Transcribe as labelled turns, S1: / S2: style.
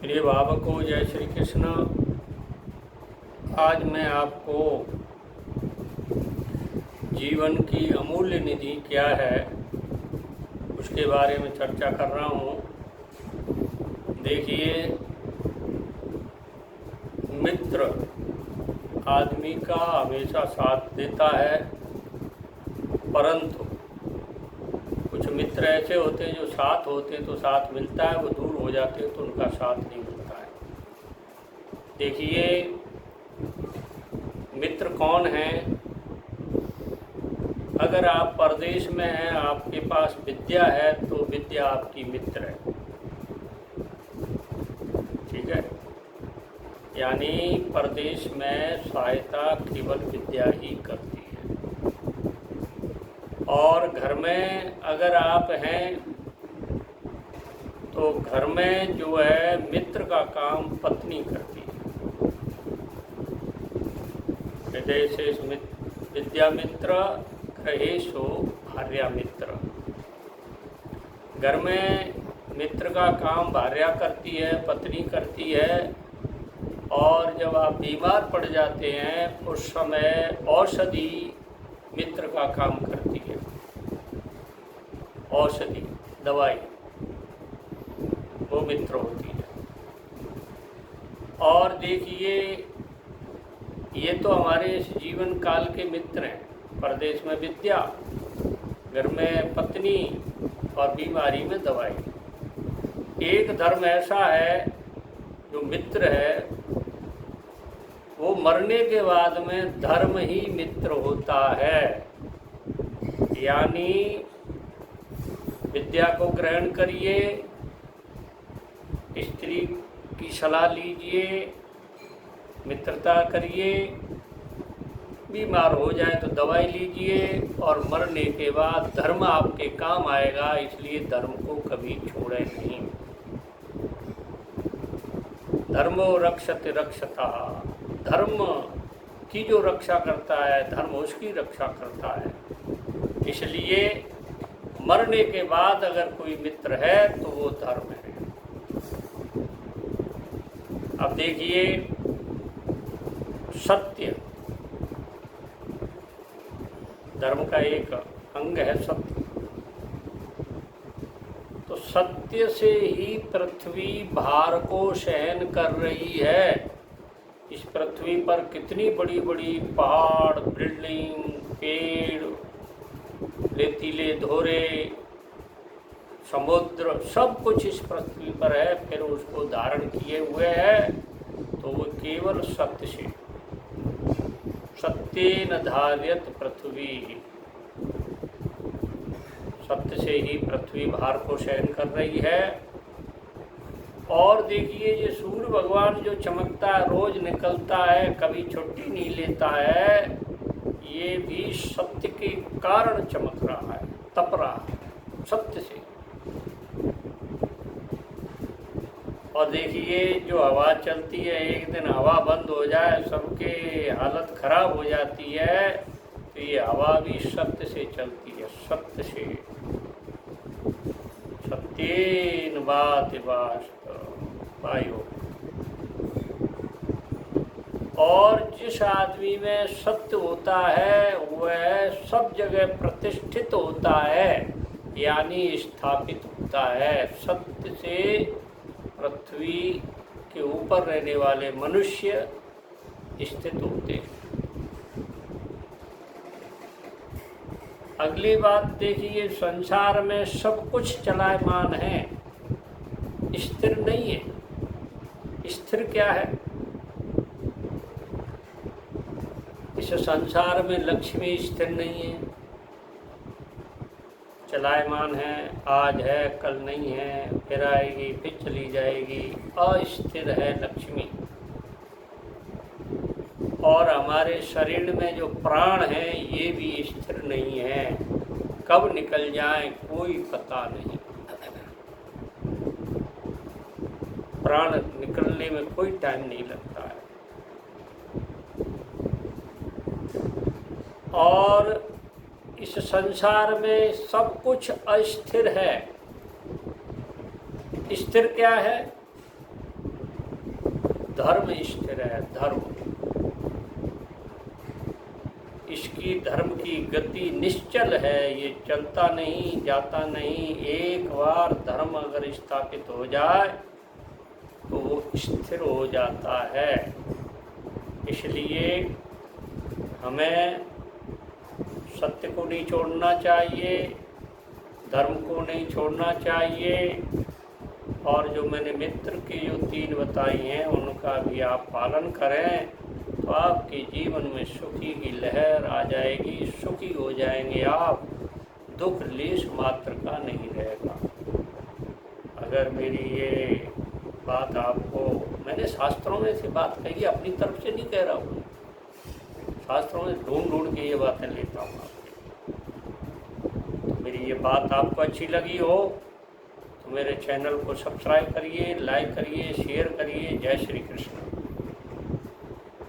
S1: प्रिय भावकों, जय श्री कृष्ण। आज मैं आपको जीवन की अमूल्य निधि क्या है उसके बारे में चर्चा कर रहा हूँ। देखिए, मित्र आदमी का हमेशा साथ देता है, परंतु कुछ मित्र ऐसे होते हैं जो साथ होते तो साथ मिलता है, वो दूर हो जाते हैं तो उनका साथ नहीं मिलता है। देखिए, मित्र कौन है? अगर आप परदेश में हैं, आपके पास विद्या है तो विद्या आपकी मित्र है, ठीक है। यानी परदेश में सहायता केवल विद्या ही करती है। और घर में अगर आप हैं तो घर में जो है मित्र का काम पत्नी करती है। जैसे विद्या मित्र ग्रहेशो भार्या मित्र। घर में मित्र का काम भार्या करती है, पत्नी करती है। और जब आप बीमार पड़ जाते हैं उस समय औषधि मित्र का काम करती है। औषधि, दवाई, वो मित्र होती है। और देखिए, ये तो हमारे इस जीवन काल के मित्र हैं। परदेश में विद्या, घर में पत्नी और बीमारी में दवाई। एक धर्म ऐसा है जो मित्र है, वो मरने के बाद में धर्म ही मित्र होता है। यानी विद्या को ग्रहण करिए, स्त्री की सलाह लीजिए, मित्रता करिए, बीमार हो जाए तो दवाई लीजिए, और मरने के बाद धर्म आपके काम आएगा। इसलिए धर्म को कभी छोड़े नहीं। धर्मो रक्षते रक्षता। धर्म की जो रक्षा करता है, धर्म उसकी रक्षा करता है। इसलिए मरने के बाद अगर कोई मित्र है तो वो धर्म है। अब देखिए, सत्य धर्म का एक अंग है। सत्य तो सत्य से ही पृथ्वी भार को सहन कर रही है। इस पृथ्वी पर कितनी बड़ी बड़ी पहाड़, बिल्डिंग, पेड़, रेतीले धोरे, समुद्र, सब कुछ इस पृथ्वी पर है, फिर उसको धारण किए हुए है। तो वो केवल सत्य से, सत्येन धार्यत पृथ्वी। सत्य से ही पृथ्वी भार को सहन कर रही है। और देखिए, ये सूर्य भगवान जो चमकता है, रोज निकलता है, कभी छुट्टी नहीं लेता है, ये भी सत्य के कारण चमक रहा है, तप रहा है, सत्य से। और देखिए, जो हवा चलती है, एक दिन हवा बंद हो जाए, सबके हालत खराब हो जाती है, तो ये हवा भी सत्य से चलती है, सत्य से। सत्येन वाति वायु। और जिस आदमी में सत्य होता है वह सब जगह प्रतिष्ठित होता है, यानी स्थापित होता है। सत्य से पृथ्वी के ऊपर रहने वाले मनुष्य स्थित होते हैं। अगली बात देखिए, संसार में सब कुछ चलायमान है, स्थिर नहीं है। स्थिर क्या है? इस संसार में लक्ष्मी स्थिर नहीं है, चलायमान है। आज है, कल नहीं है, फिर आएगी, फिर चली जाएगी। अस्थिर है लक्ष्मी। और हमारे शरीर में जो प्राण है, ये भी स्थिर नहीं है, कब निकल जाए कोई पता नहीं। प्राण निकलने में कोई टाइम नहीं लगता है। और इस संसार में सब कुछ अस्थिर है। स्थिर क्या है? धर्म स्थिर है। धर्म, इसकी धर्म की गति निश्चल है, ये चलता नहीं, जाता नहीं। एक बार धर्म अगर स्थापित हो जाए तो वो स्थिर हो जाता है। इसलिए हमें सत्य को नहीं छोड़ना चाहिए, धर्म को नहीं छोड़ना चाहिए, और जो मैंने मित्र की जो 3 बताई हैं उनका भी आप पालन करें तो आपके जीवन में सुखी की लहर आ जाएगी, सुखी हो जाएंगे आप, दुख लेश मात्र का नहीं रहेगा। अगर मेरी ये बात आपको, मैंने शास्त्रों में से बात कही, अपनी तरफ से नहीं कह रहा हूँ, शास्त्रों में ढूंढ के ये बातें लेता हूँ आपकी। तो मेरी ये बात आपको अच्छी लगी हो तो मेरे चैनल को सब्सक्राइब करिए, लाइक करिए, शेयर करिए। जय श्री कृष्ण।